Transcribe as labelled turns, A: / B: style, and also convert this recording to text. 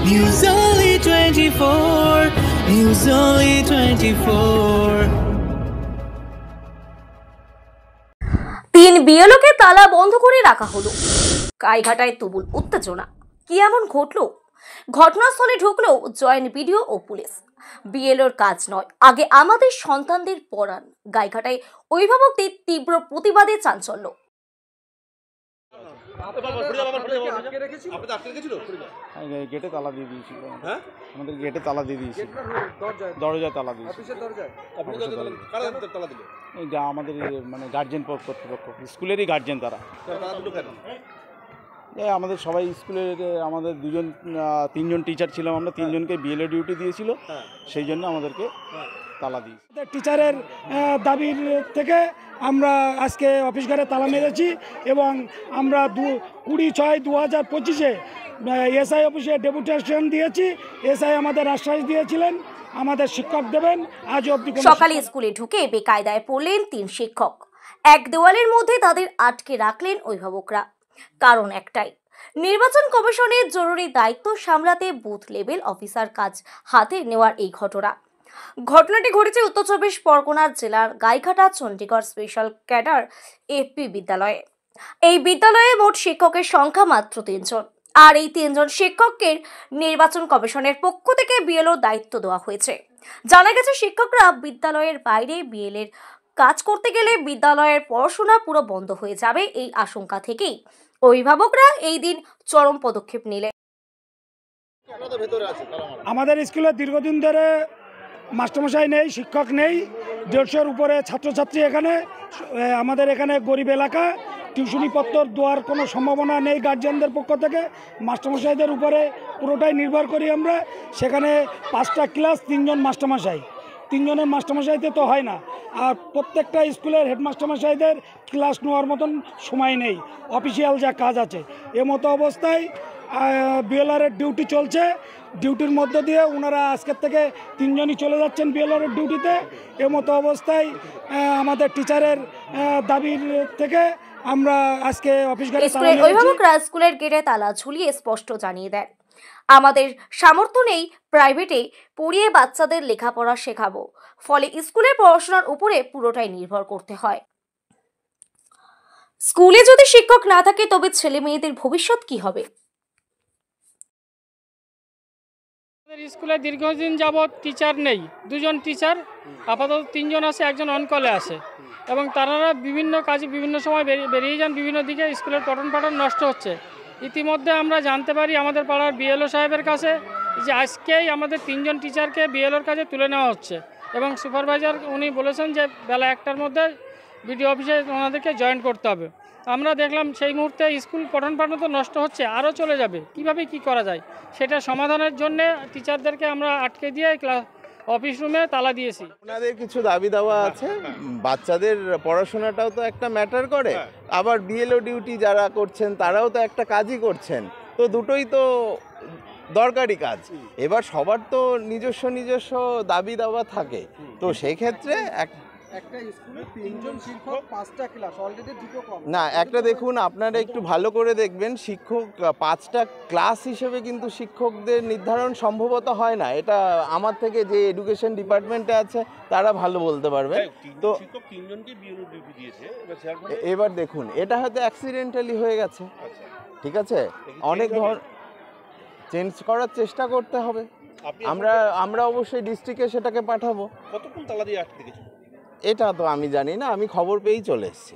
A: News Only 24. News Only 24.
B: তিন বিএলওকে তালা বন্ধ করে রাখা হলো। গাইঘাটায় তুমুল উত্তেজনা। কি এমন ঘটলো? ঘটনাস্থলে ঢুকলো জয়েন্ট বিডিও ও পুলিশ। বিএলওর কাজ নয়, আগে আমাদের সন্তানদের পড়ান। গাইঘাটায় অভিভাবকদের তীব্র প্রতিবাদে চাঞ্চল্য।
C: গেটে তালা দিয়ে দিয়েছিল, আমাদের গেটে তালা দিয়ে দিয়েছিল, দরজায় তালা দিয়েছিল। যা আমাদের মানে গার্জেন কর্তৃপক্ষ, স্কুলেরই গার্জেন তারা। আমাদের সবাই স্কুলের আমাদের তিনজন টিচার ছিলাম, আমরা তিনজনকে বিএলও ডিউটি দিয়েছিল, সেই জন্য আমাদেরকে তালা দিয়েছি।
D: টিচারের দাবির থেকে আমরা আজকে অফিস ঘরে তালা মেরেছি এবং আমরা 20/6/2025 এসআই অফিসে ডেপুটেশন দিয়েছি। এসআই আমাদের আশ্বাস দিয়েছিলেন আমাদের শিক্ষক দেবেন, আজ অবধি।
B: সকালে স্কুলে ঢুকে বেকায়দায় পড়লেন 3 শিক্ষক। এক দেওয়ালের মধ্যে তাদের আটকে রাখলেন অভিভাবকরা। কারণ একটাই, নির্বাচন কমিশনের জরুরি দায়িত্ব সামলাতে বুথ লেভেল অফিসার কাজ হাতে নেওয়ার এই ঘটনাটি ঘটেছে উত্তর 24 পরগনা জেলার Gaighata Chandigarh special cadre FP বিদ্যালয়ে। এই বিদ্যালয়ে মোট শিক্ষকের সংখ্যা মাত্র 3 জন। আর এই 3 জন শিক্ষককে নির্বাচন কমিশনের পক্ষ থেকে বিএলও দায়িত্ব দেওয়া হয়েছে। জানা গেছে শিক্ষকরা বিদ্যালয়ের বাইরে বিএলের কাজ করতে গেলে বিদ্যালয়ের পড়াশোনা পুরো বন্ধ হয়ে যাবে, এই আশঙ্কা থেকেই অভিভাবকরা এই দিন চরম পদক্ষেপ নিলেন।
D: আমাদের স্কুলে দীর্ঘদিন ধরে মাস্টারমশাই নেই, শিক্ষক নেই, 150-এর উপরে ছাত্রছাত্রী এখানে। আমাদের এখানে গরিব এলাকা, টিউশনি পত্র দেওয়ার কোনো সম্ভাবনা নেই গার্জিয়ানদের পক্ষ থেকে। মাস্টারমশাইদের উপরে পুরোটাই নির্ভর করি আমরা। সেখানে 5টা ক্লাস, 3 জন মাস্টারমশাই, 3 জনের মাস্টারমশাইতে তো হয় না। আর প্রত্যেকটা স্কুলের হেডমাস্টারমশাইদের ক্লাস নেওয়ার মতন সময় নেই, অফিসিয়াল যা কাজ আছে। মতো অবস্থায় বিএলআরের ডিউটি চলছে। ডিউটির মধ্য দিয়ে ওনারা আজকের থেকে 3 জনই চলে যাচ্ছেন বিএলআরের ডিউটিতে। মতো অবস্থায় আমাদের টিচারের দাবির থেকে আমরা আজকে অফিস ঘরে
B: অভিভাবকরা স্কুলের গেটে তালা ঝুলিয়ে স্পষ্ট জানিয়ে দেন, আমাদের সামর্থ্য নেই প্রাইভেটে পড়িয়ে বাচ্চাদের লেখাপড়া শেখাবো, ফলে স্কুলের পড়াশোনার উপরে পুরোটাই নির্ভর করতে হয়। স্কুলে যদি শিক্ষক না থাকে তবে ছেলে মেয়েদের ভবিষ্যৎ কি হবে?
E: স্কুলে দীর্ঘদিন যাবৎ টিচার নেই, 2 জন টিচার আপাতত, 3 জন আছে, একজন অনকলে আছে এবং তারা বিভিন্ন কাজে বিভিন্ন সময় বেরিয়ে যান বিভিন্ন দিকে। স্কুলের পঠন পাঠন নষ্ট হচ্ছে। ইতিমধ্যে আমরা জানতে পারি আমাদের পাড়ার বিএলও সাহেবের কাছে যে আজকেই আমাদের 3 জন টিচারকে বিএলওর কাজে তুলে নেওয়া হচ্ছে এবং সুপারভাইজার উনি বলেছেন যে বেলা 1টার মধ্যে বিডিও অফিসে ওনাদেরকে জয়েন করতে হবে। আমরা দেখলাম সেই মুহূর্তে স্কুল পঠন পাঠন তো নষ্ট হচ্ছে, আরও চলে যাবে, কিভাবে কি করা যায় সেটা সমাধানের জন্য টিচারদেরকে আমরা আটকে দিয়ে অফিস রুমে তালা দিয়েছি।
F: আপনাদের কিছু দাবি দাওয়া আছে, বাচ্চাদের পড়াশোনাটাও তো একটা ম্যাটার করে, আবার বিএলও ডিউটি যারা করছেন তারাও তো একটা কাজই করছেন, তো দুটোই তো দরকারি কাজ। এবার সবার তো নিজস্ব দাবি দাওয়া থাকে, তো সেই ক্ষেত্রে
G: একটা স্কুলে 3 জন শিক্ষক, 5টা ক্লাস, অলরেডি 2টো কম
F: না, একটা দেখুন, আপনারা একটু ভালো করে দেখবেন, শিক্ষক 5টা ক্লাস হিসেবে কিন্তু শিক্ষকদের নির্ধারণ সম্ভবত হয় না। এটা আমার থেকে যে এডুকেশন ডিপার্টমেন্টে আছে তারা ভালো বলতে পারবে। তো এবার দেখুন, এটা হয়তো অ্যাক্সিডেন্টালি হয়ে গেছে, ঠিক আছে, অনেক চেঞ্জ করার চেষ্টা করতে হবে। আমরা অবশ্যই ডিস্ট্রিক্টে সেটাকে পাঠাবো।
H: কতক্ষণ তালা দিয়ে আটকে গেছে
F: এটা তো আমি জানি না, আমি খবর পেয়েই চলে এসেছি।